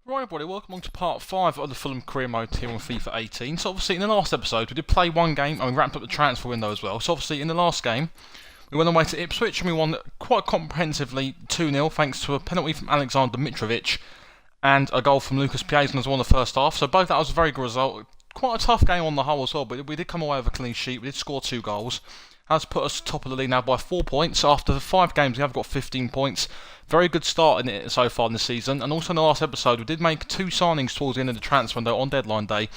Right everybody, welcome along to part 5 of the Fulham career mode here on FIFA 18. So obviously in the last episode we did play one game and we ramped up the transfer window as well. So obviously in the last game we went away to Ipswich and we won quite comprehensively 2-0 thanks to a penalty from Alexander Mitrovic and a goal from Lucas Piazon as well in the first half. So both that was a very good result. Quite a tough game on the whole as well, but we did come away with a clean sheet. We did score 2 goals. Has put us top of the league now by 4 points. After 5 games we have got 15 points. Very good start in it so far in the season. And also in the last episode we did make 2 signings towards the end of the transfer window on deadline day,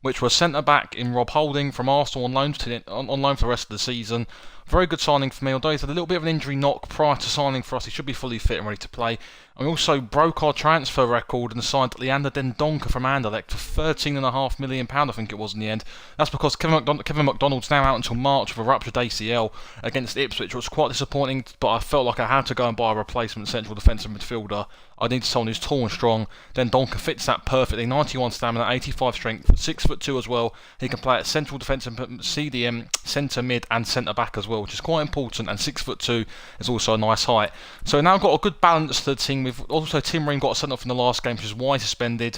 which were centre back in Rob Holding from Arsenal on loan for the rest of the season. Very good signing for me, although he's had a little bit of an injury knock prior to signing for us. He should be fully fit and ready to play. And we also broke our transfer record and signed Leander Dendoncker from Anderlecht for £13.5 million, I think it was in the end. That's because Kevin McDonald's now out until March with a ruptured ACL against Ipswich, which was quite disappointing, but I felt like I had to go and buy a replacement central defensive midfielder. I needed someone who's tall and strong. Dendoncker fits that perfectly. 91 stamina, 85 strength, 6'2" as well. He can play at central defensive, CDM, centre mid and centre back as well, which is quite important, and 6'2" is also a nice height. So we've now got a good balance to the team. We've also Tim Ream got a sent off in the last game, which is why suspended.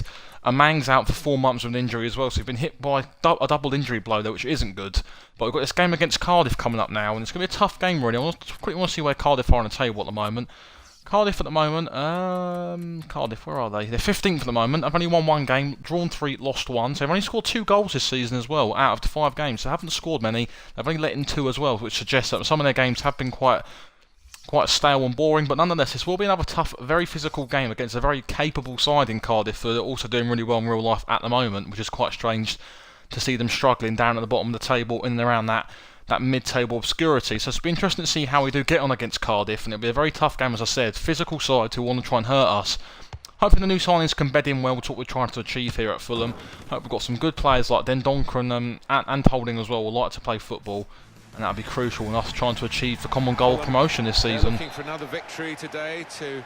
Mang's out for 4 months with an injury as well, so we've been hit by a double injury blow there, which isn't good. But we've got this game against Cardiff coming up now, and it's going to be a tough game really. I quickly want to see where Cardiff are on the table at the moment. Cardiff at the moment, Cardiff, where are they? They're 15th at the moment. I've only won 1 game, drawn 3, lost 1. So they've only scored 2 goals this season as well, out of the 5 games. So they haven't scored many. They've only let in 2 as well, which suggests that some of their games have been quite stale and boring. But nonetheless, this will be another tough, very physical game against a very capable side in Cardiff, who are also doing really well in real life at the moment, which is quite strange to see them struggling down at the bottom of the table in and around that mid-table obscurity. So it's been interesting to see how we do get on against Cardiff, and it'll be a very tough game, as I said. Physical side who want to try and hurt us. Hopefully the new signings can bed in well with what we're trying to achieve here at Fulham. Hope we've got some good players like Dendoncker and Holding as well will like to play football, and that'll be crucial in us trying to achieve the common goal of promotion this season. Looking for another victory today to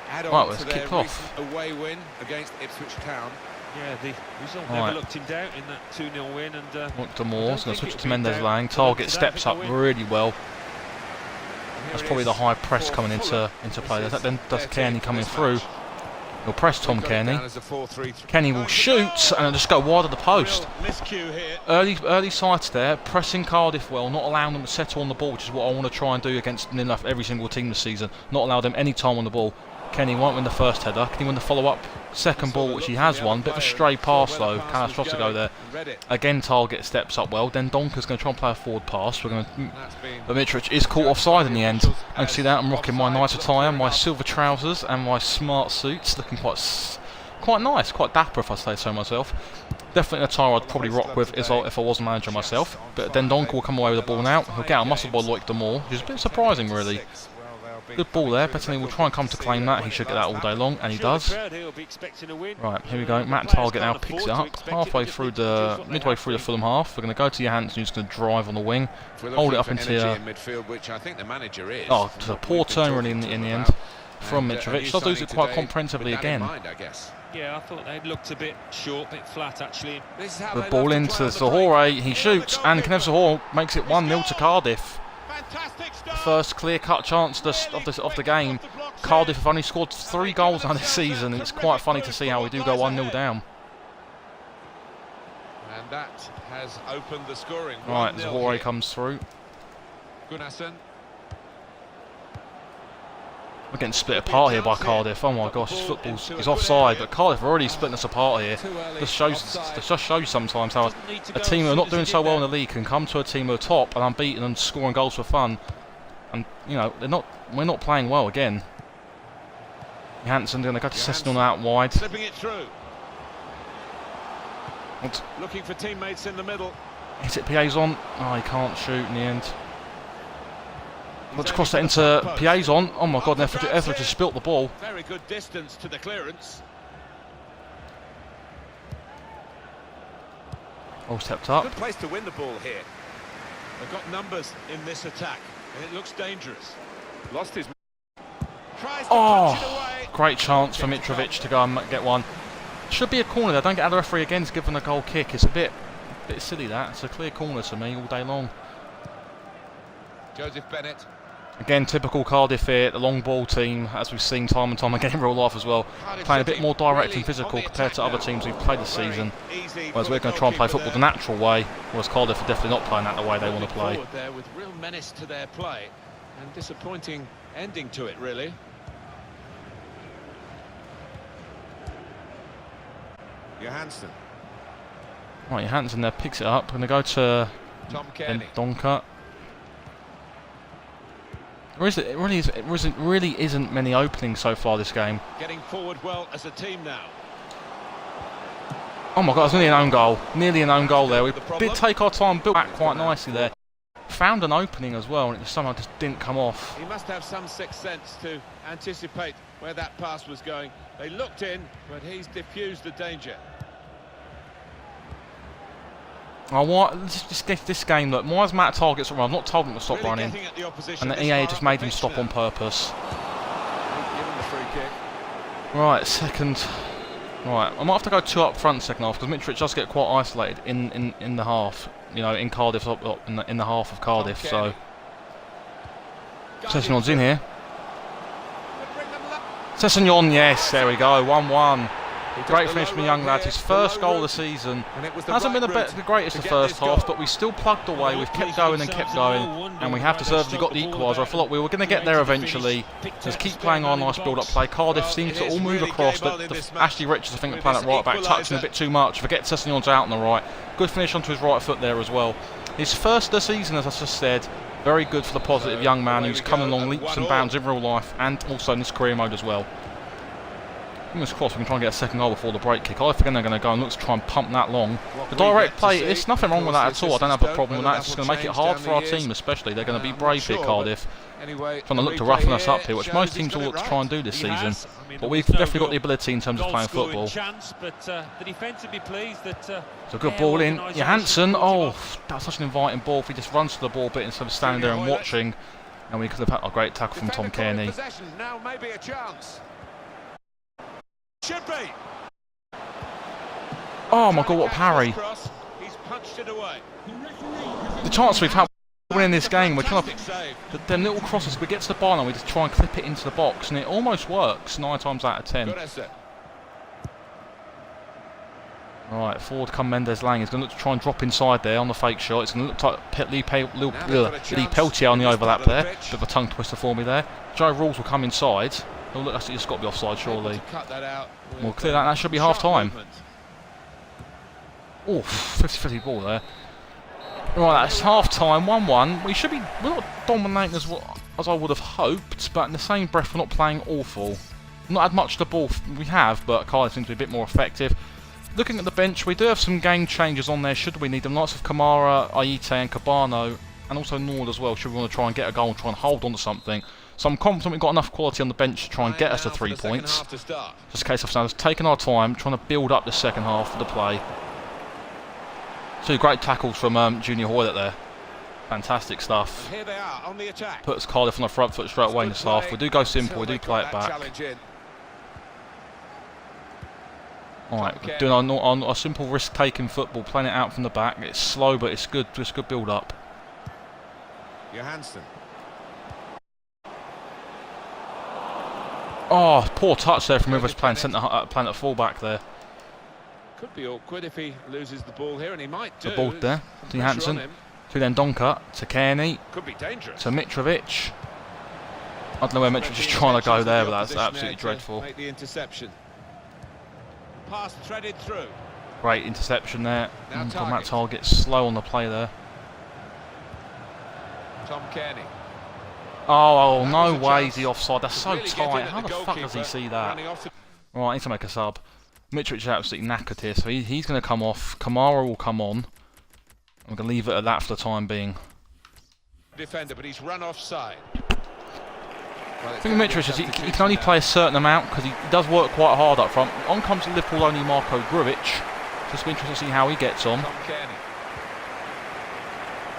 add on Right, let's to their kick off. recent away win against Ipswich Town. Yeah, the result never looked in doubt in that 2-0 win. And Look to Moore, going to switch to Mendes-Lang. Target steps up really well. That's probably the high press coming into play. Then does Kearney coming through. He'll press Tom Kearney. Kearney will shoot and just go wide of the post. Early sights there, pressing Cardiff well, not allowing them to settle on the ball, which is what I want to try and do against every single team this season. Not allow them any time on the ball. Kearney won't win the first header. Can he win the follow-up second ball, which he has won? Bit of a stray pass though. Catastrophe to go there. Again, Target steps up well. Then Donker's going to try and play a forward pass. But Mitrovic is caught offside in the end. I can see that. I'm rocking my nice attire, my silver trousers, and my smart suits, looking quite nice, quite dapper if I say so myself. Definitely an attire I'd probably rock with if I was a manager myself. But then Donker will come away with the ball now. He'll get out muscle by Loic de Moor, which is a bit surprising really. Good ball there, Pettinelli will try and come to claim that. He should get that all day long, and he does. Right, here we go. Matt Target now picks it up midway through the Fulham half. We're going to go to Johansson, who's going to drive on the wing, hold it up into oh, it's a poor turn really in the end from Mitrovic. They'll lose it quite comprehensively again. Yeah, I thought they looked a bit short, a bit flat actually. The ball into Sahore, he shoots, and Kenneth Sahore makes it 1-0 to Cardiff. The first clear-cut chance of the game. Cardiff have only scored 3 goals now this season, and it's quite funny to see how we do go 1-0 down. And that has opened the scoring. Right, Sahore comes through. Gunnarsson. We're getting split apart here by Cardiff. Oh my gosh, he's offside, but Cardiff are already splitting us apart here. Just shows sometimes how a team who are not doing so well in the league can come to a team who are top and unbeaten and scoring goals for fun. And you know, we're not playing well again. Johansson going to go to Sessegnon out wide. Slipping it through. Looking for teammates in the middle. Hit it Piazon. Oh, he can't shoot in the end. Let's cross that into Piazon. Oh my god, Etheridge just spilt the ball. Very good distance to the clearance. All stepped up. Good place to win the ball here. They've got numbers in this attack, and it looks dangerous. Lost his. Tries to punch it away. Great chance for Mitrovic to go and get one. Should be a corner there. Don't get the referee again to give them a goal kick. It's a bit silly that. It's a clear corner to me all day long. Joseph Bennett. Again, typical Cardiff here, the long ball team, as we've seen time and time again in real life as well, playing a bit more direct and physical compared to other teams we've played this season. Whereas we're going to try and play football the natural way, whereas Cardiff are definitely not playing that the way they want to play. There with real menace to their play and disappointing ending to it, really. Johansson. Right, Johansson there picks it up. Going to go to Tom Kearney. Donker. It really isn't many openings so far this game. Getting forward well as a team now. Oh my God, it's nearly an own goal. Nearly an own goal there. We did take our time, built back quite nicely there. Found an opening as well, and it somehow just didn't come off. He must have some sixth sense to anticipate where that pass was going. They looked in, but he's diffused the danger. Oh, what? This game, look, why has Matt targets run? I've not told him to stop running. And the EA just made him stop on purpose. Right, second. Right, I might have to go 2 up front second half, because Mitrovic does get quite isolated in the half. You know, in Cardiff, in the half of Cardiff, so. Sessegnon's in here. Sessegnon, yes, there we go, 1-1. Great finish from the young lad, his first goal of the season. Hasn't been the greatest the first half, but we still plugged away, we've kept going and kept going, and we have deservedly got the equaliser. I feel like we were going to get there eventually. Just keep playing our nice build-up play. Cardiff seems to all move across, Ashley Richards, I think, playing at right back, touching a bit too much. Forget Sessegnon's out on the right. Good finish onto his right foot there as well. His first of the season, as I just said, very good for the positive young man who's coming along leaps and bounds in real life, and also in this career mode as well. Fingers crossed we can try and get a second goal before the break kick. I think they're going to go and look to try and pump that long. The direct play, there's nothing wrong with that at all. I don't have a problem with that. It's just going to make it hard for our team, especially. They're going to be brave here, Cardiff. Trying to look to roughen us up here, which most teams will look to try and do this season. But we've definitely got the ability in terms of playing football. It's a good ball in. Johansson, oh, that's such an inviting ball. If he just runs to the ball a bit instead of standing there and watching. And we could have had a great tackle from Tom Kearney. Now maybe a chance. Should be. Oh my God, what a parry. He's punched it away. The chance we've had winning this game, we're trying to, them little crosses, we get to the bar and we just try and clip it into the box, and it almost works 9 times out of 10. Right, forward come Mendes Lang. He's going to look to try and drop inside there on the fake shot. It's going to look like Lee Peltier on the overlap there. Bit of a tongue twister for me there. Joe Rawls will come inside. Oh look, that's just got to be offside surely. We'll clear that, that should be half time. Oh, 50-50 ball there. Right, that's half time, 1-1. We're not dominating as I would have hoped, but in the same breath we're not playing awful. Not had much of the ball we have, but Cardiff seems to be a bit more effective. Looking at the bench, we do have some game changes on there should we need them. Lots of Kamara, Aite and Cabano, and also Nord as well, should we want to try and get a goal and try and hold on to something. So I'm confident we've got enough quality on the bench to try and get us to 3 points. Just a case of just taking our time, trying to build up the second half of the play. 2 great tackles from Junior Hoylett there. Fantastic stuff. Here they are on the attack. Puts Cardiff on the front foot straight away in this half. We do go simple, we do play it back. Alright, doing our simple risk-taking football, playing it out from the back. It's slow, but it's good build-up. Johansson. Oh, poor touch there from whoever's playing at full-back there. Could be awkward if he loses the ball here, and he might do. The ball there to Johansson, to then Donker, to Kearney, could be dangerous. To Mitrovic. I don't know where Mitrovic is trying to go there, but that's absolutely dreadful. Make the interception. Pass threaded through. Great interception there. Matt Target slow on the play there. Tom Kearney. Oh, no way is he offside. That's so tight. How the fuck does he see that? Right, I need to make a sub. Mitrovic is absolutely knackered here, so he's going to come off. Kamara will come on. I'm going to leave it at that for the time being. Defender, but he's run offside. I think Mitrovic is he can only play a certain amount because he does work quite hard up front. On comes the Liverpool only Marco Grujic. Just be interested to see how he gets on.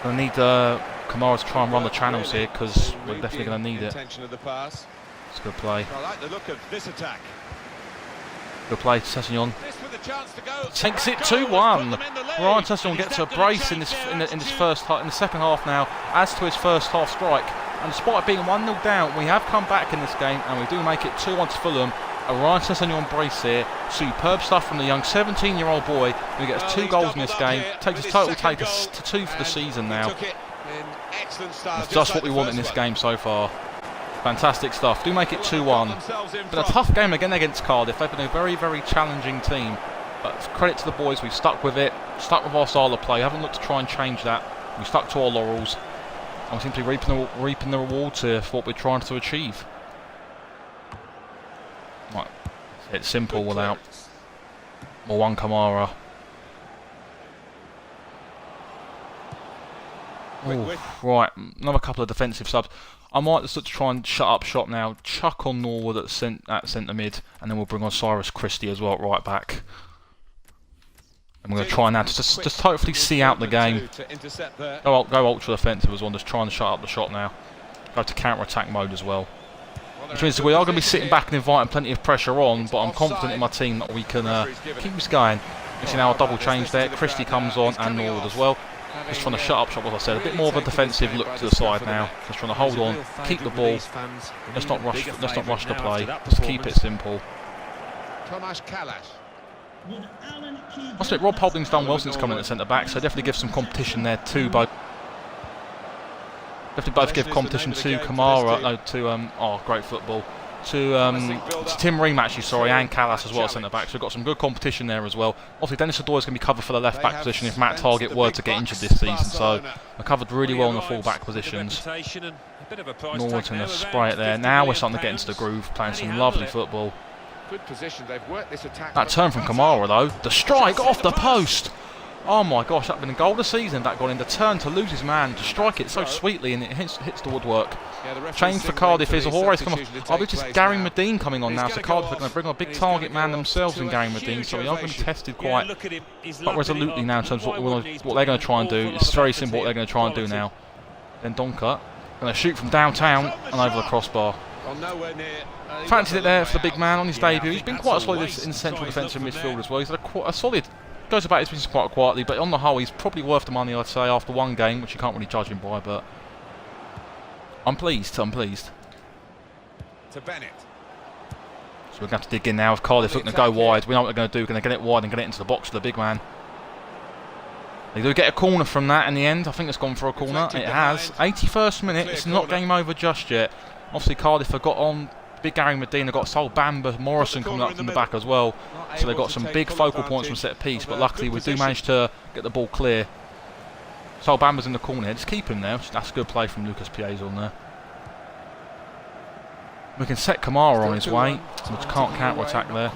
Going to need Kamara to try and run the channels here because we're definitely going to need it. It's a good play. I like the look of this attack. Good play, Sessegnon. Takes it 2-1. Ryan Sessegnon gets a brace in the second half now, adds to his first half strike, And despite being 1-0 down, we have come back in this game and we do make it 2-1 to Fulham. A Ryan Sessegnon brace here. Superb stuff from the young 17-year-old boy who gets 2 goals in this game. Takes his total take us to 2 for the season now. That's just what we want in this game so far. Fantastic stuff. Do make it 2-1. Been a tough game again against Cardiff. They've been a very, very challenging team. But credit to the boys, we've stuck with it. Stuck with our style of play. Haven't looked to try and change that. We stuck to our laurels. And we seem to be reaping the rewards here for what we're trying to achieve. Right. It's simple without one Kamara. Ooh, right, another couple of defensive subs. I might just look to try and shut up shop now. Chuck on Norwood at centre mid, and then we'll bring on Cyrus Christie as well at right back. And we're going to try now to just hopefully see out the game. Go ultra defensive as well, just trying to shut up the shop now. Go to counter-attack mode as well. Which means we are going to be sitting back and inviting plenty of pressure on, but I'm confident in my team that we can keep this going. You see now a double change there. Christie comes on and Norwood as well. Just trying to shut up shop, as I said. A bit more of a defensive look to the side now. Just trying to hold on, keep the ball. Let's not rush the play. Just keep it simple. I think Rob Holding's done well since coming at centre back, so definitely give some competition there too. Definitely both give competition to Kamara, great football. To Tim Ream actually, sorry, and Callas as well, centre back. So we've got some good competition there as well. Obviously, Dennis Addoy is going to be covered for the left back position if Matt Targett were to get injured this season. So we're covered really well in the full back positions. Norwood's going to spray it there. Now we're starting to get into the groove, playing some lovely football. That turn from Kamara though, the strike off the post. Oh my gosh, that's been a goal of the season. That got in the turn to lose his man, to strike it so sweetly, and it hits the woodwork. Change for Cardiff is Horace come off. I believe it's Gary Medine coming on now, so Cardiff are going to bring on a big target man themselves in Gary Medine, so we are going to be tested quite resolutely now in terms of what they're going to try and do. It's very simple what they're going to try and do now. Then Donker going to shoot from downtown and over the crossbar. Fancied it there for the big man on his debut. He's been quite solid in central defensive midfield as well. He's had a solid, goes about his business quite quietly, but on the whole he's probably worth the money, I'd say, after one game, which you can't really judge him by, but I'm pleased. To Bennett. So we're going to have to dig in now. If Cardiff looking to go wide, we know what they're going to do. Going to get it wide and get it into the box for the big man. They do get a corner from that in the end. I think it's gone for a corner. It has. 81st minute. It's not game over just yet. Obviously Cardiff have got on big Gary Medina, got Sol Bamba Morrison coming up from the back as well. So they've got some big focal points from set piece, but luckily we do manage to get the ball clear. Sol Bamba's in the corner here, just keep him there. That's a good play from Lucas Piazon there. We can set Kamara on his way, which can't counter-attack there.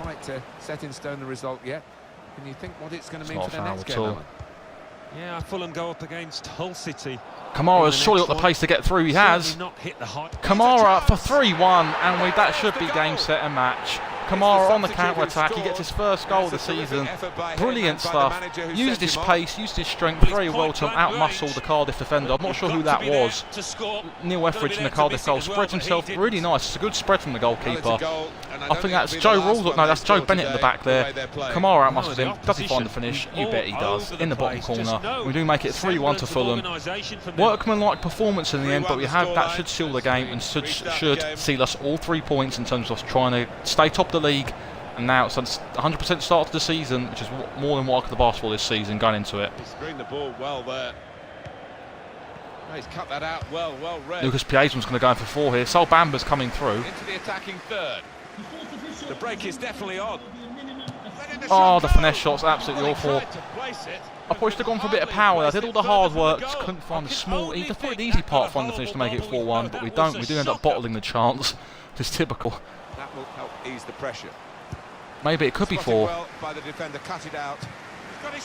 Set in stone the result yet. Can you think what it's going to mean for the next game? Yeah, Fulham go up against Hull City. Kamara's surely got the pace to get through. He has. Kamara for 3-1, and that should be game, set and match. Kamara on the counter-attack, he gets his first goal of the season. Brilliant stuff. Used his pace, used his strength very well to out-muscle the Cardiff defender. I'm not sure who that was. Neil Etheridge in the Cardiff goal. Spreads himself really nice. It's a good spread from the goalkeeper. I think that's Joe Rawls. No, that's Joe Bennett at the back there. Kamara out-muscles him. Does he find the finish? You bet he does. In the bottom corner. We do make it 3-1 to Fulham. Workman-like performance in the end, but that should seal the game and should seal us all 3 points in terms of trying to stay top of the league. And now it's a 100% start to the season, which is more than what I could have asked for this season going into it. He's screened the ball well there. He's cut that out well read. Lucas Piazon's going to go in for 4 here. Sol Bamba's coming through. Into the attacking third. The break is definitely on. Oh, the finesse shot's absolutely awful. I probably should have gone for a bit of power. I did all the hard work, just couldn't find the small. He just put the easy part finding the finish to make it 4-1, but we don't. We do end up bottling the chance. It's typical. That will help ease the pressure. Maybe it could be 4. Well by the defender, cut it out.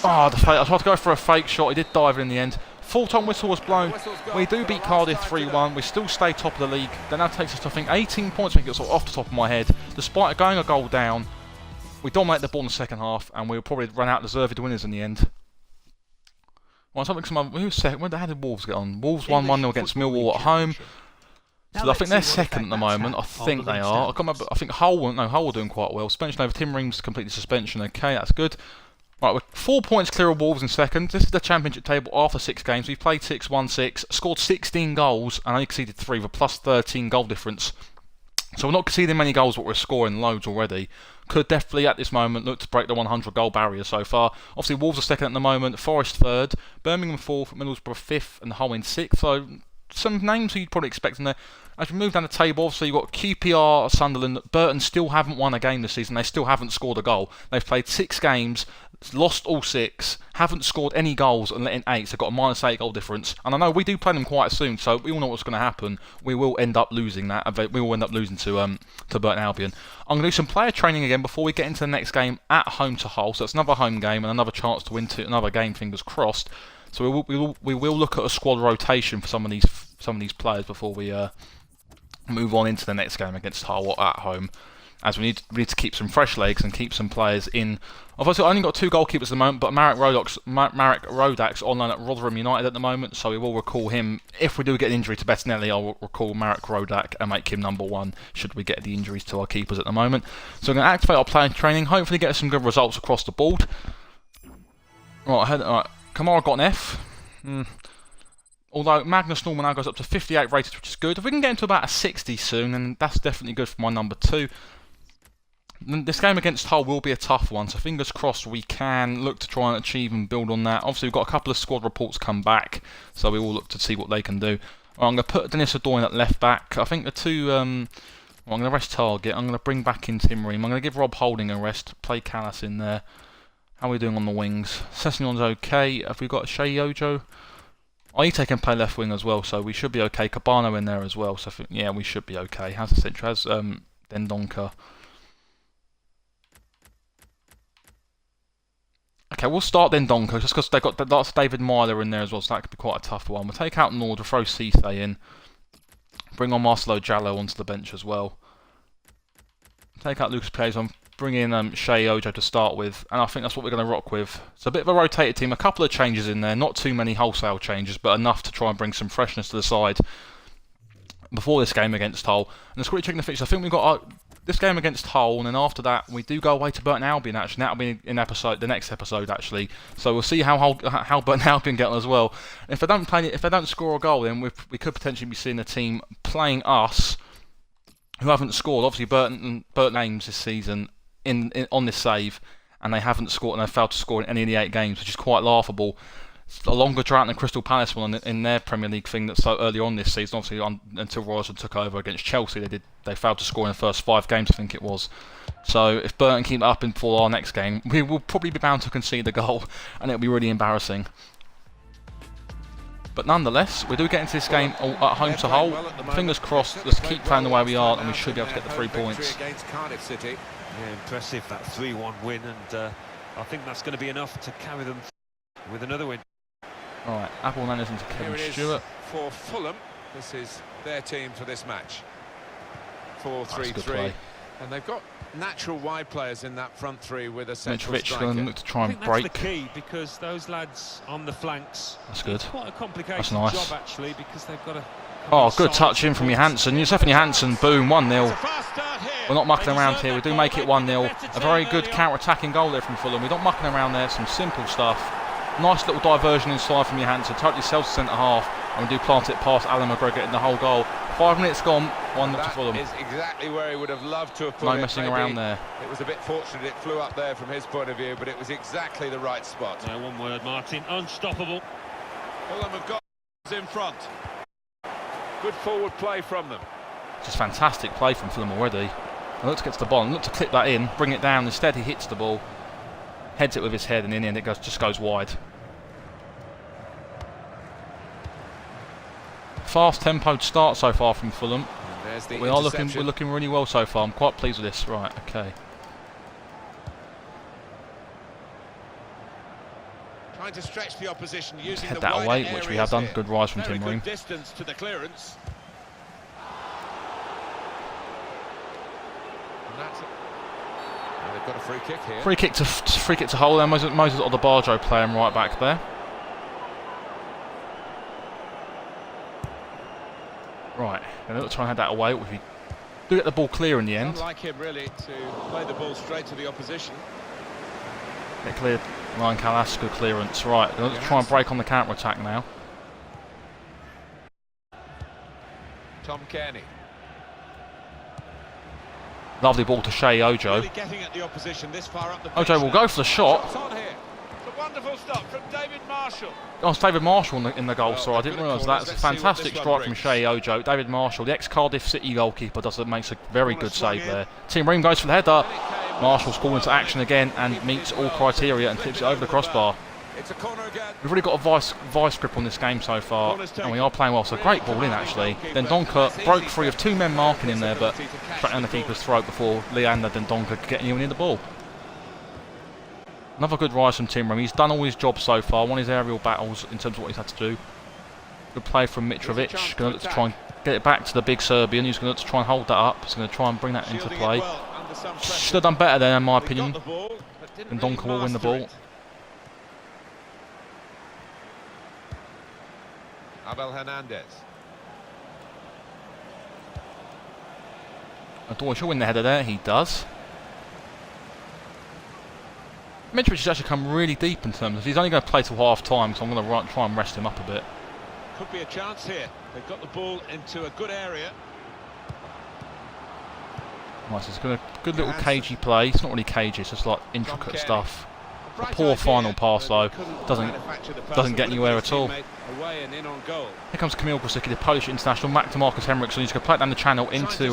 Oh, the fake. I tried to go for a fake shot. He did dive in the end. Full-time whistle was blown. We do beat Cardiff 3-1. We still stay top of the league. That now takes us to, I think, 18 points. I think it's sort of off the top of my head. Despite going a goal down, we dominate the ball in the second half, and we'll probably run out deserved winners in the end. Well, something. Who was second? How did Wolves get on? Wolves won 1-0 against Millwall at home. So I think they're second at the moment. I think they are. I think Hull were doing quite well. Suspension over Tim Ream's completed suspension. Okay, that's good. Right, we're 4 points clear of Wolves in second. This is the championship table after 6 games. We've played 6, won 6, scored 16 goals, and only conceded 3 with a plus 13 goal difference. So we're not conceding many goals, but we're scoring loads already. Could definitely, at this moment, look to break the 100 goal barrier so far. Obviously, Wolves are second at the moment, Forest third, Birmingham fourth, Middlesbrough fifth, and Hull in sixth. So some names you'd probably expect in there. As we move down the table, obviously you've got QPR, Sunderland. Burton still haven't won a game this season. They still haven't scored a goal. They've played 6 games, lost all 6, haven't scored any goals and let in 8. So they've got a -8 goal difference. And I know we do play them quite soon, so we all know what's going to happen. We will end up losing that. We will end up losing to Burton Albion. I'm going to do some player training again before we get into the next game at home to Hull. So it's another home game and another chance to win another game. Fingers crossed. So we will look at a squad rotation for some of these players before we move on into the next game against Hull at home, as we need to keep some fresh legs and keep some players in. I've also only got 2 goalkeepers at the moment, but Marek Rodak's on loan at Rotherham United at the moment, so we will recall him. If we do get an injury to Bettinelli, I'll recall Marek Rodak and make him number 1 should we get the injuries to our keepers at the moment. So we're going to activate our player training, hopefully get some good results across the board. Right, Kamara got an F. Although Magnus Norman now goes up to 58 rated, which is good. If we can get into about a 60 soon, then that's definitely good for my number 2. This game against Hull will be a tough one, so fingers crossed we can look to try and achieve and build on that. Obviously, we've got a couple of squad reports come back, so we will look to see what they can do. I'm going to put Dennis Odoi in at left back. I think the 2... I'm going to rest Target. I'm going to bring back in Tim Ream. I'm going to give Rob Holding a rest. Play Callas in there. How are we doing on the wings? Sessegnon's okay. Have we got Shea Ojo? Aite can play left wing as well, so we should be okay. Cabano in there as well, so yeah, we should be okay. How's the centre? How's Dendonka? Okay, we'll start Dendonka just because they've got that's David Myler in there as well, so that could be quite a tough one. We'll take out Nord, we'll throw Cisse in, bring on Marcelo Jallo onto the bench as well. Take out Lucas Piazon, bring in Shea Ojo to start with, and I think that's what we're going to rock with. It's a bit of a rotated team, a couple of changes in there, not too many wholesale changes, but enough to try and bring some freshness to the side before this game against Hull. And let's quickly check the fixture. I think we've got this game against Hull, and then after that we do go away to Burton Albion. Actually, that'll be in the next episode actually. So we'll see how Burton Albion get on as well. And if they don't score a goal, then we could potentially be seeing a team playing us who haven't scored. Obviously, Burton Ames this season on this save, and they haven't scored, and they've failed to score in any of the 8 games, which is quite laughable. It's a longer drought than Crystal Palace one in their Premier League thing that's so early on this season. Obviously, until Royston took over against Chelsea, they failed to score in the first 5 games, I think it was. So if Burton keep it up before our next game, we will probably be bound to concede a goal, and it'll be really embarrassing. But nonetheless, we do get into this game at home to Hull. Fingers crossed, let's keep playing the way we are, and we should be able to get the 3 points. Yeah, impressive, that 3-1 win, and I think that's going to be enough to carry them with another win. Alright, Apple Nanners into Kevin Stewart. For Fulham, this is their team for this match. 4-3-3. And they've got natural wide players in that front 3 with a central striker. Going to look to try and break. That's the key, because those lads on the flanks. That's good. It's quite a complicated That's nice. job actually, because they've got to. Oh, good touch in from Johansson. Stefan Johansson, boom, 1-0. We're not mucking around here. We do make it 1-0. A very good counter-attacking goal there from Fulham. We're not mucking around there. Some simple stuff. Nice little diversion inside from Johansson. Totally sells the centre-half. And we do plant it past Alan McGregor in the whole goal. 5 minutes gone, 1-0 to Fulham. That is exactly where he would have loved to have put it. No messing around there. It was a bit fortunate it flew up there from his point of view, but it was exactly the right spot. No, one word, Martin. Unstoppable. Fulham have got in front. Good forward play from them. Just fantastic play from Fulham already. I look to get to the ball, look to clip that in, bring it down. Instead, he hits the ball, heads it with his head, and in the end, it just goes wide. Fast-tempoed start so far from Fulham. We're looking really well so far. I'm quite pleased with this. Right, okay. Trying to stretch the opposition using Head that away, which we have done. Good rise from Tim Ream. Distance to the clearance. They've got a free kick here. Free kick to Hull. There, Moses Odebajo playing right back there. Right, and let's try and head that away. We do get the ball clear in the end. Unlike him really to play the ball straight to the opposition. Get cleared. Ryan Callas, good clearance. Right, let's try and break on the counter attack now. Tom Kearney. Lovely ball to Shea Ojo. Really getting at the opposition this far up the pitch Ojo will now. go for the shot. Shots on here. It's a wonderful stop from David Marshall. Oh, it's David Marshall in the goal, Well, sorry, I didn't realise that. It's a fantastic strike from Shea Ojo. David Marshall, the ex-Cardiff City goalkeeper, makes a very good save there. Team Ream goes for the header. Marshall's called into action again and meets all criteria and tips it over the crossbar. It's a corner again. We've really got a vice grip on this game so far, and we are playing well, so great ball in actually. Dendoncker broke free of two men marking in there, but straight down the keeper's throat before Leander Dendoncker could get anywhere near the ball. Another good rise from Tim Ream. He's done all his jobs so far, won his aerial battles in terms of what he's had to do. Good play from Mitrovic, going to look to try and get it back to the big Serbian, who's going to look to try and hold that up. He's going to try and bring that into play. Should have done better there in my opinion. Dendoncker will win the ball. Abel Hernandez. Deutsch will win the header there, he does. Mitrovic has actually come really deep in terms of, he's only going to play till half time, so I'm going to try and rest him up a bit. Could be a chance here. They've got the ball into a good area. Nice, it's a good little cagey play. It's not really cagey, it's just like intricate stuff. A poor final pass though, doesn't get anywhere at all. Away and in on goal. Here comes Kamil Krasicki, the Polish international, back to Marcus Henriksson. He's going to play it down the channel into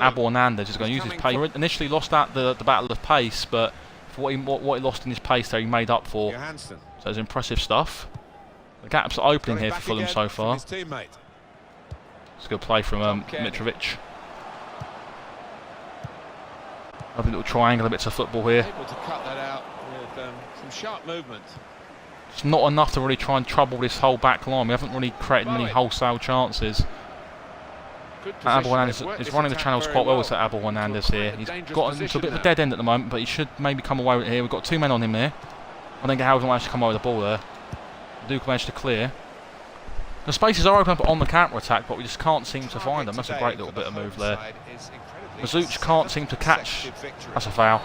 Abel Hernandez. He's going to use his pace. He initially lost out the battle of pace, but for what he lost in his pace there, he made up for. So it's impressive stuff. The gaps are opening here for Fulham so far. It's a good play from Mitrovic. Lovely little triangular bits of football here. Able to cut that out with some sharp movement. It's not enough to really try and trouble this whole back line. We haven't really created many wholesale chances. Abel Hernandez is running the channels quite well with that Abel Hernandez here. He's got into a bit of a dead end at the moment, but he should maybe come away with it here. We've got two men on him here. I think Howard's managed to come away with the ball there. Duke managed to clear. The spaces are open up on the counter attack, but we just can't seem to find them. That's a great little bit of move there. Mazuch can't seem to catch. That's a foul.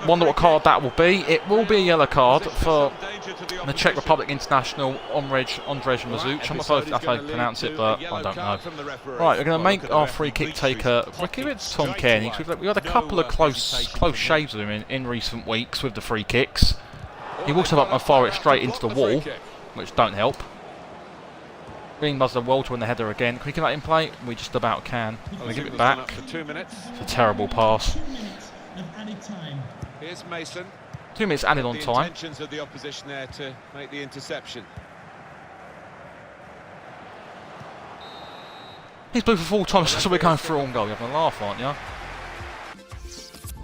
Wonder what card that will be. It will be a yellow card for the Czech Republic international Ondrej Mazuch. I'm not sure if that's how you pronounce it, but I don't know. Right, we're going to make our free kick taker. We'll give it to Tom Kearney. We've had a couple of close shaves with him in recent weeks with the free kicks. He will step up and fire it straight into the wall, which don't help. Green does the well to win the header again. Can we get that in play? We just about can. We give it back. For 2 minutes. It's a terrible pass. Here's Mason. 2 minutes added on The time. intentions of the opposition there to make the interception. He's blue for full time, so we're going through on goal. You're having a laugh, aren't you?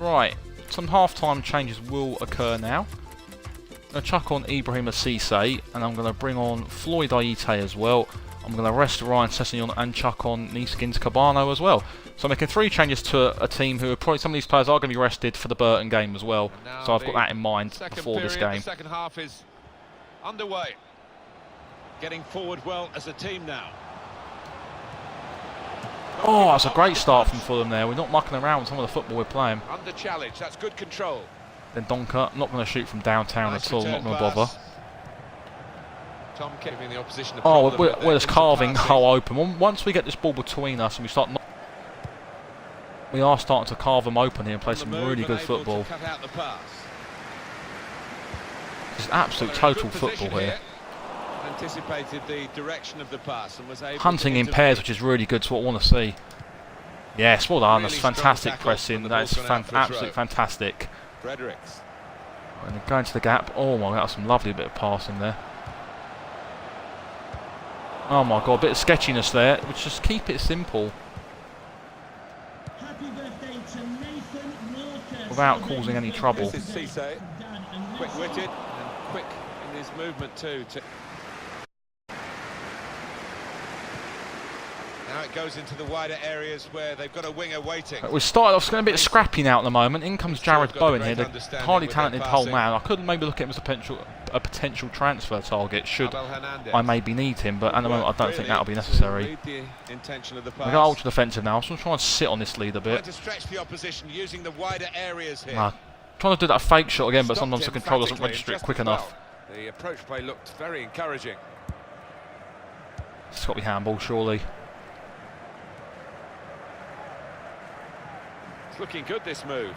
Right, some half-time changes will occur now. I'm going to chuck on Ibrahim Cisse, and I'm going to bring on Floyd Aite as well. I'm going to rest Ryan Sessegnon and chuck on Niskins Cabano as well. So I'm making 3 changes to a team who are probably, some of these players are going to be rested for the Burton game as well. So I've got that in mind before this game. The second half is underway. Getting forward well as a team now. Oh, that's a great start from Fulham there. We're not mucking around with some of the football we're playing. Under challenge, that's good control. Then Donker, not going to shoot from downtown at all, not going to bother. Tom giving the opposition a Oh, problem, we're just carving hole open. Once we get this ball between us and we are starting to carve them open here and play some really good football. It's absolute total football here. Anticipated the direction of the pass and was able Hunting in pairs, which is really good, so what I want to see. Yes, well done. That's fantastic pressing. That is absolutely fantastic. Fredericks. And going to the gap. Oh my God, that's some lovely bit of passing there. Oh my God, a bit of sketchiness there. Which just keep it simple. Without causing any trouble. This is Cisse, quick-witted and quick in his movement too. Now it goes into the wider areas where they've got a winger waiting. We started off, it's going to be a bit scrappy now at the moment. In comes Jared Bowen here, the highly talented whole man. I could maybe look at him as a potential transfer target should I maybe need him, but at the moment I don't think that'll be necessary. We go ultra defensive now, so I'm trying to sit on this lead a bit. To stretch the opposition using the wider areas here. Trying to do that fake shot again, but Stopped sometimes the control doesn't emphatically register and it just quick as enough. well. The approach play looked very encouraging. It's got to be handball, surely. It's looking good, this move.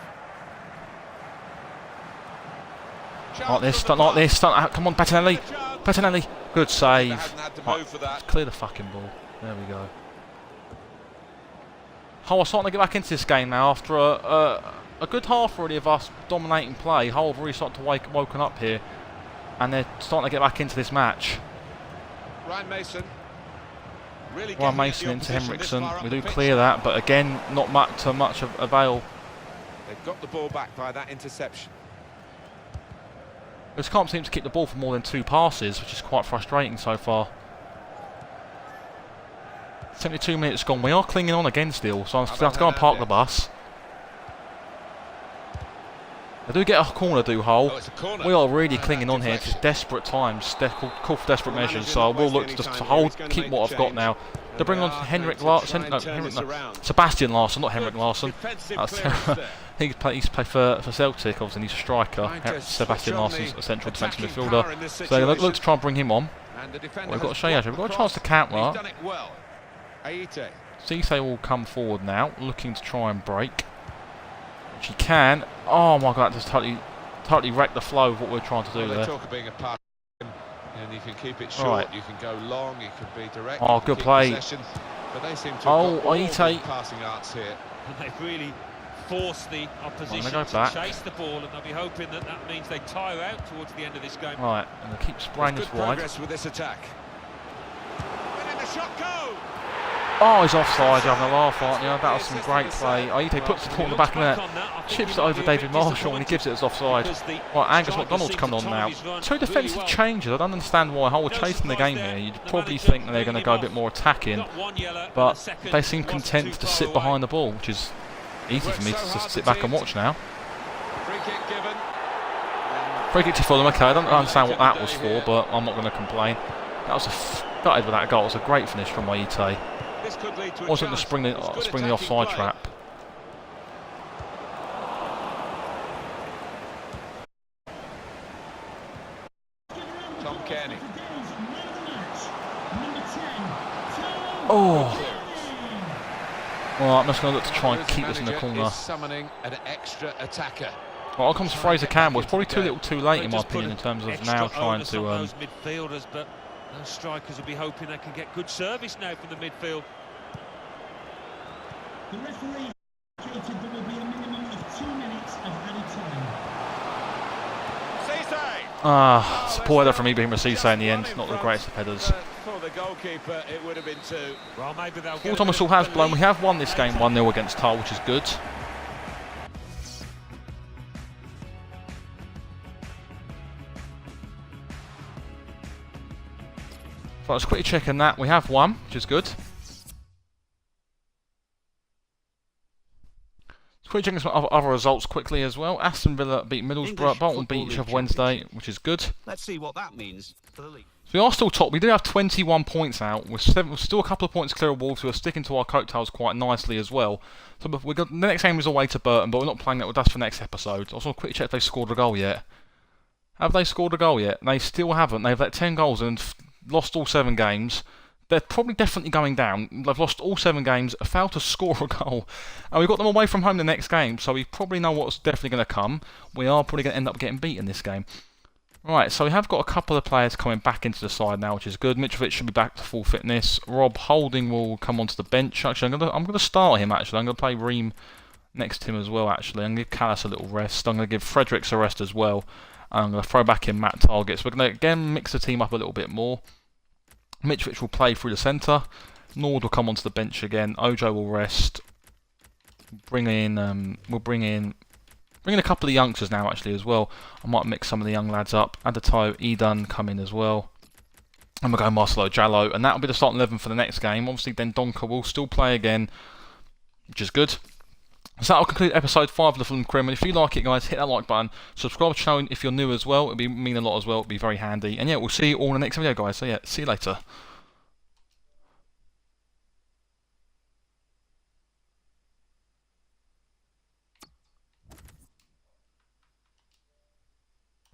Like this, like this. Come on, Bettinelli. Bettinelli. Good save. Right, let's clear the fucking ball. There we go. Hull are starting to get back into this game now after a good half already of us dominating play. Hull have really started to woken up here, and they're starting to get back into this match. Ryan Mason. Really Ryan Mason into Henriksen. We do clear that, but again, not much to much of avail. They've got the ball back by that interception. Just can't seem to keep the ball for more than 2 passes, which is quite frustrating so far. 72 minutes gone. We are clinging on again still, so I'm going to have to go and park the bus. They do get a corner, do Hull. Oh, it's a corner. We are really clinging on here. It's desperate times. Call for desperate measures, so I will look to just hold, keep what I've got now. To bring on Henrik Larsson, Sebastian Larsson, not Henrik Larsson. He's played for Celtic, obviously, he's a striker. Sebastian Larsson's a central defensive midfielder. So they look to try and bring him on. We've got Shea, we've got a chance to counter. Cisse will come forward now, looking to try and break. Which he can. Oh my god, that just totally wrecked the flow of what we're trying to do there. Talk of being a pass, and you can keep it short, you can go long, you can be direct. Oh, good play. But they seem to Aite. passing arts here. And they've really forced the opposition go to back. chase the ball, and they'll be hoping that that means they tire out towards the end of this game. Right, and they keep spraying this wide. Progress with this attack. Letting the shot go. Oh, he's offside, you're having a laugh, aren't you? That was some great play. Aite puts the ball in the back of the net, chips it over David Marshall, and he gives it as offside. Right, Angus McDonald's coming on now. 2 defensive changes. I don't understand why Hull are chasing the game here. You'd probably think that they're going to go a bit more attacking, but they seem content to sit behind the ball, which is easy for me to just sit back and watch now. Free kick given. Free kick to Fulham, okay, I don't understand what that was for, but I'm not going to complain. That was gutted with that goal. It was a great finish from Aite. This could lead to a Wasn't to chance. spring the offside trap. Tom Kearney. Oh. Well, I'm just going to look to try and keep this in the corner. Summoning an extra attacker. Well, out comes Fraser Campbell. It's probably too little too late in my opinion in terms of now trying to... those midfielders, but those strikers will be hoping they can get good service now from the midfield. The referee indicated there will be a minimum of 2 minutes of added time. Cisse! Support header from Ibrahim Cisse in the end. Not the greatest of headers. For the goalkeeper, it would have been 2. Well, maybe they'll Full time whistle has blown. We have won this game 1-0 against Hull, which is good. So let's quickly check on that. We have won, which is good. Quickly checking some other results quickly as well. Aston Villa beat Middlesbrough. Bolton beat each other Wednesday, which is good. Let's see what that means for the league. So we are still top. We do have 21 points out. We're still a couple of points clear of Wolves, who are sticking to our coattails quite nicely as well. So we got the next game is away to Burton, but we're not playing that. That's for next episode. I also want to quickly check if they scored a goal yet. Have they scored a goal yet? They still haven't. They've let 10 goals and lost all 7 games. They're probably definitely going down. They've lost all 7 games, failed to score a goal. And we've got them away from home the next game, so we probably know what's definitely going to come. We are probably going to end up getting beat in this game. Right, so we have got a couple of players coming back into the side now, which is good. Mitrovic should be back to full fitness. Rob Holding will come onto the bench. Actually, I'm going to start him, actually. I'm going to play Ream next to him as well, actually. I'm going to give Callas a little rest. I'm going to give Fredericks a rest as well. And I'm going to throw back in Matt Targets. We're going to, again, mix the team up a little bit more. Mitrovic will play through the centre. Nord will come onto the bench again. Ojo will rest. We'll bring in a couple of youngsters now actually as well. I might mix some of the young lads up. Adato, Edun come in as well. And we'll go Marcelo Jallo. And that'll be the starting 11 for the next game. Obviously then Donker will still play again, which is good. So that'll conclude episode 5 of the Fulham Crim. And if you like it, guys, hit that like button. Subscribe to the channel if you're new as well. It'll mean a lot as well. It'll be very handy. And yeah, we'll see you all in the next video, guys. So yeah, see you later.